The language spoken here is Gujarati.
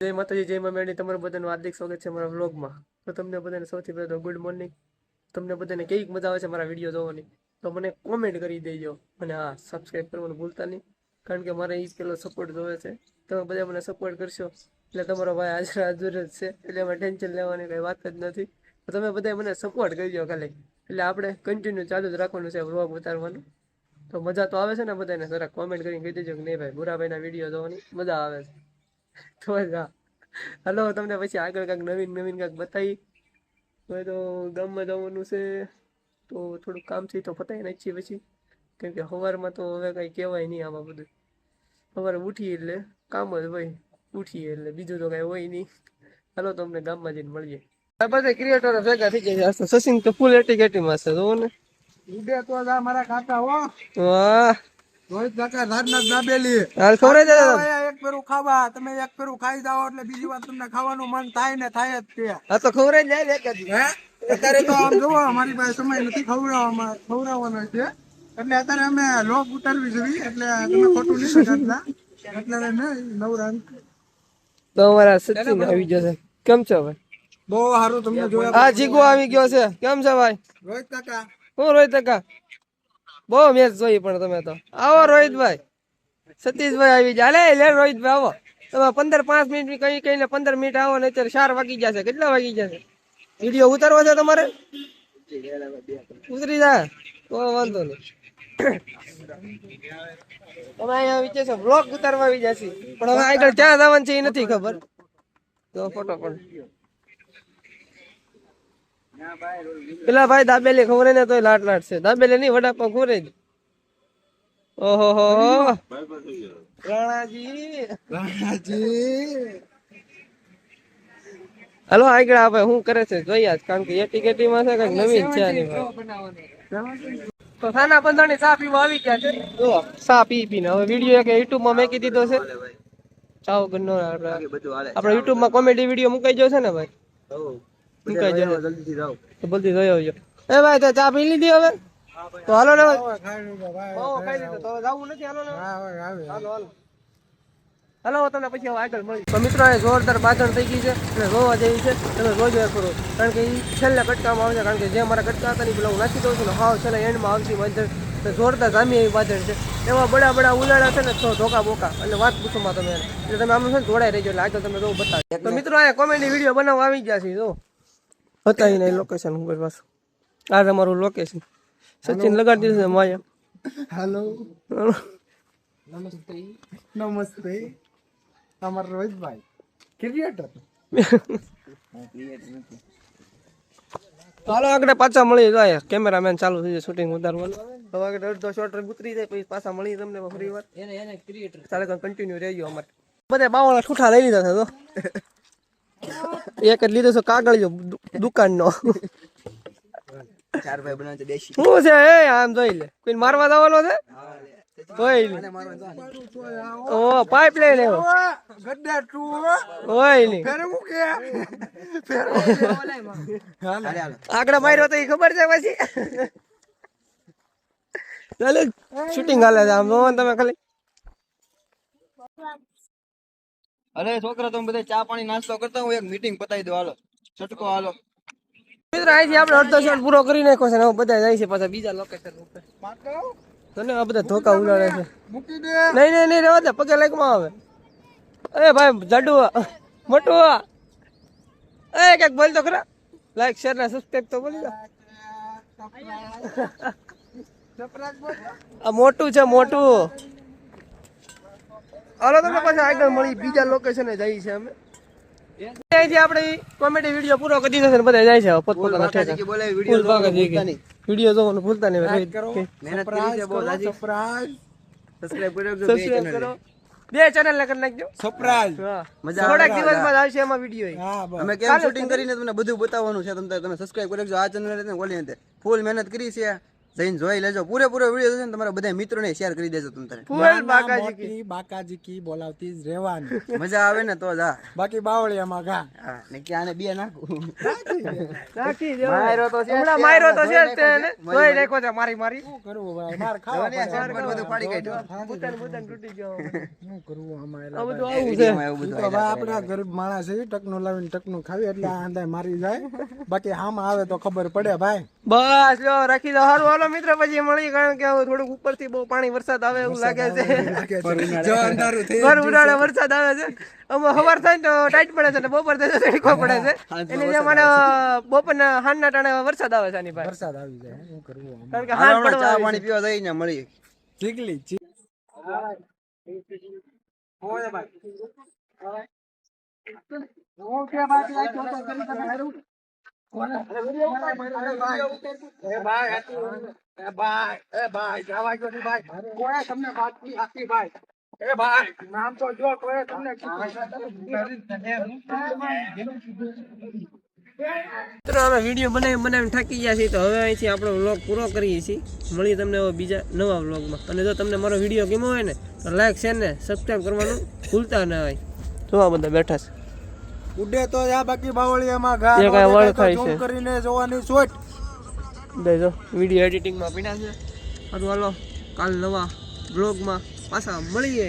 જય માતાજી, જય મા મેડી. તમારું બધાનું હાર્દિક સ્વાગત છે મારા વ્લોગમાં. તો તમને બધાને સૌથી પહેલાં તો ગુડ મોર્નિંગ. તમને બધાને કેવી મજા આવે છે મારા વિડીયો જોવાની, તો મને કોમેન્ટ કરી દેજો. અને હા, સબસ્ક્રાઈબ કરવાનું ભૂલતા નહીં, કારણ કે મારે એ પેલો સપોર્ટ જોવે છે. તમે બધા મને સપોર્ટ કરશો એટલે તમારો ભાઈ હાજર જ છે, એટલે એમાં ટેન્શન લેવાની કંઈ વાત જ નથી. તો તમે બધા મને સપોર્ટ કરજો ખાલી, એટલે આપણે કન્ટિન્યુ ચાલુ જ રાખવાનું છે વ્લોગ ઉતારવાનું. તો મજા તો આવે છે ને બધાને? જરા કોમેન્ટ કરીને કહી દેજો કે નહીં ભાઈ, ભૂરાભાઈના વિડીયો જોવાની મજા આવે છે. તો હલો, તમને પછી આગળ કાંઈક નવીન કાંઈક બતાવી હોય. તો ગામમાં જવાનું છે, તો થોડુંક કામ છે તો પતાવી નાખીએ પછી, કેમ કે સવારમાં તો હવે કાંઈ કહેવાય નહીં આમાં બધું. સવારે ઉઠીએ એટલે કામ જ હોય, ઉઠીએ એટલે બીજું તો કાંઈ હોય નહીં. હાલો, તમને ગામમાં જઈને મળીએ. બધા ક્રિએટરો ભેગા થઈ ગયા છે. સચિન તો ફૂલ એટીકેટીમાં છે, જોવો ને. મારા કાકા હો, વાહ, રોહિત કાકા રાજનાથ દાબેલી હાલ ખવડાવી દેજો. એક ફેરું ખાવા, તમે એક ફેરું ખાઈ જાઓ એટલે બીજી વાર તમને ખાવાનું મન થાય ને થાય જ તે. હા, તો ખવડાવી જાય એક જ. હે અત્યારે તો આમ જોવો, અમારી પાસે સમય નથી ખવડાવવાનો છે, એટલે અત્યારે અમે લોક ઉતારવી જોઈએ, એટલે તમે ખોટું નહીં કરતા. એટલે નવરા તો અમારા સચિન આવી જશે. કેમ છો ભાઈ? બહુ સારું તમને જોયા. આ જીગો આવી ગયો છે. કેમ છે ભાઈ? રોહિત કાકા, હું રોહિત કાકા બહુ મેચ જોઈ, પણ તમે તો આવો રોહિતભાઈ. સતીશભાઈ આવી જાય. લે રોહિતભાઈ આવો. તમે 15-5 મિનિટ કઈ કઈને 15 મિનિટ આવો ને અત્યારે 4 વાગી જશે. કેટલા વાગી જશે? વિડીયો ઉતારવો છે તમારે? ઉતરી જાય તો વાંધો નહીં. તમે અહીંયા વિચાર છે બ્લોગ ઉતારવા આવી જશે, પણ હવે આગળ ક્યાં જવાનું છે એ નથી ખબર. તો ફોટો પણ પેલા ભાઈ દાબેલી ખબર ને તો લાટ છે. દાબેલી નહીં, વડાપાવ ખવરે જ. ઓહો હો રાણાજી, હાલો આગળ આવે શું કરે છે જોઈએ, કારણ કે એટીકેટી માં છે કઈક નવીન છે. તો ખાના બંધાણી ચા પીવા આવી ગયા છે. જો ચા પીને હવે વિડીયો એક યુટ્યુબ માં મેકી દીધો છે. ચાવ ગનો આપણે યુટ્યુબ માં કોમેડી વિડીયો મુકાઈ ગયો છે ને ભાઈ. મુકાઈ ગયો, જલ્દી જાવ તો જલ્દી જોઈ આવજો. એ ભાઈ તો ચા પી લીધી હવે? તો હાલો ને ખાઈ લીધો તો જાવું નથી. હાલો ને, હાલો હલો, તમને પછી આગળ મળી. તો મિત્રો, એ જોરદાર બાજણ થઈ ગઈ છે એટલે જોવા જેવી છે. તમે જોજો ખરો, કારણ કે એ છેલ્લે કટકામાં આવશે. કારણ કે જે મારા કટકા હતા ને પેલા હું નાખી દઉં છું ને, હાવ છેલ્લે એન્ડમાં આવતી બાજણ જોરદાર જામી એવી બાજણ છે. એવા બડા ઉલાડા છે ને, તો ધોકા બોકા એટલે વાત પૂછોમાં તમે. એટલે તમે આમ છે ને જોડાઈ રહેજો, એટલે આગળ તમે જો બતાવી. તો મિત્રો, આ કોમેડી વિડીયો બનાવવા આવી ગયા છે. જો બતાવી ને લોકેશન ઉપર પાછું આ તમારું લોકેશન. સચિન લગાડી દીધું છે માયા. હેલો, નમસ્તે. અમાર રોહિતભાઈ ક્રિએટર. હાલો આગળ પાછા મળી જાય. કેમેરામેન ચાલુ થઈ જાય શૂટિંગ ઉતારવાનું. હવે આગળ અડધો શોટ ઉતરી જાય પછી પાછા મળી તમને ફરી વાર. ચાલે કન્ટિન્યુ રહેજો. અમારે બધા બાવાના ઠૂઠા લઈ લીધા છે. તો એક જ લીધો છે કાગળિયો દુકાનનો. શું છે એ આમ જોઈ લે, કોઈ મારવા જવાનો છે? ઓ પાઇપ લઈ લેવો આગળ માર્યો તો એ ખબર છે પછી. શૂટિંગ હાલે છે આમ જોવો તમે ખાલી. અરે છોકરા, તમે બધા ચા પાણી નાસ્તો કરતા હું એક મીટિંગ પતાવી દો. હાલો છટકો હાલો. મિત્રો, અહીંથી આપણે અડધો શોટ પૂરો કરી નાખ્યો છે ને હવે બધા જાય છે પાછા બીજા લોકેશન ઉપર. તને આ બધા ધોકા ઉલાડે છે. નહીં રહેવા દે, પગે લાગમાં આવે. એ ભાઈ જાડુ મોટું એ ક્યાંક બોલ તો ખરા. લાઈક શેર ને સબસ્ક્રાઇબ તો બોલી દો. આ મોટું છે મોટું. હાલો તમે પાછા આગળ મળી બીજા લોકેશને જઈએ છે અમે. અહીંથી આપણે કોમેડી વિડીયો પૂરો કરી દીધો છે ને બધા જાય છે પોતપોતાના ઠેકાણે. વિડીયો જોવાનું ભૂલતા નહીં. સબસ્ક્રાઇબ કરો. બે ચેનલ ને કરી નાખજો સરપ્રાઈઝ. થોડાક દિવસમાં આવશે એમાં વિડીયો. અમે કેમ શૂટિંગ કરીને તમને બધું બતાવવાનું છે. તમે સબસ્ક્રાઇબ કરી નાખજો. આ ચેનલ ને ઓલી ફૂલ મહેનત કરી છે. જઈને જોઈ લેજો. પૂરેપૂરો વિડીયો જોઈને તમારા બધા મિત્રોને શેર કરી દેજો તમે તારે. ફૂલ બાકાજી કી. મોટી બાકાજી કી બોલાવતી જ રહેવાની. મજા આવે ને તો જા. બાકી બાવળિયામાં ઘા. હા ને કે આને બે નાખું. નાખી દો. માયરો તો છે જ હમણાં તે, માયરો તો છે જ તે મરી ને. મરી. જોઈ નાખ્યો છે મારી. શું કરવું ભાઈ? માર ખાવા જોને આ પડે. શર્ટ પર બધું ફાડી કાઢ્યું. બુતન તૂટી ગયો. શું કરવું આમાં? આ બધું એ આવું છે. વિડીયોમાં એવું ઈ બધું તો ભાઈ આયલા આપડા ગરીબ માણસ છે, ટકનું લાવીને ટકનું ખાવી એટલે આ આંધા મારી જાય. બાકી હામાં આવે તો ખબર પડે ભાઈ. બસ લો રાખી દો. સારું હાલો મિત્ર, પછી મળી. કારણ કે હવે થોડુંક ઉપરથી બહુ પાણી વરસાદ આવે એવું લાગે છે. જો અંધારું થઈ ભર ઉનાળે વરસાદ આવે છે. અમે સવાર થાય ને તો ટાઈટ પડે છે ને બપોર થાય તો તડકો પડે છે. એટલે જે મને બપોરના હાંજના ટાણે વરસાદ આવે છે આની પાસે. વરસાદ આવી જાય. શું કરવું આમાં? કારણ કે હાલો હાંજ હમણાં પડવા ચા આવી પાણી પીવા જઈને મળી. ચીકલી મિત્રો અમે વિડીયો બનાવીને થાકી ગયા છીએ, તો હવે અહીંથી આપણો વ્લોગ પૂરો કરીએ છીએ. મળીએ તમને હવે બીજા નવા વ્લોગમાં. અને જો તમને મારો વિડીયો ગમ્યો હોય ને તો લાઈક શેર ને સબસ્ક્રાઈબ કરવાનું ભૂલતા ના હોય. જોવા બધા બેઠા છે. ઉડે તો જા, બાકી બાવળિયામાં ઘા. એ નો કાંઈ દેખાય વળ ખાય તો છે. ઝૂમ કરીને જોવાની શોટ. જો વિડીયો એડિટિંગમાં પીડા છે. સારું હાલો, કાલ નવા વ્લોગમાં પાછા મળીએ.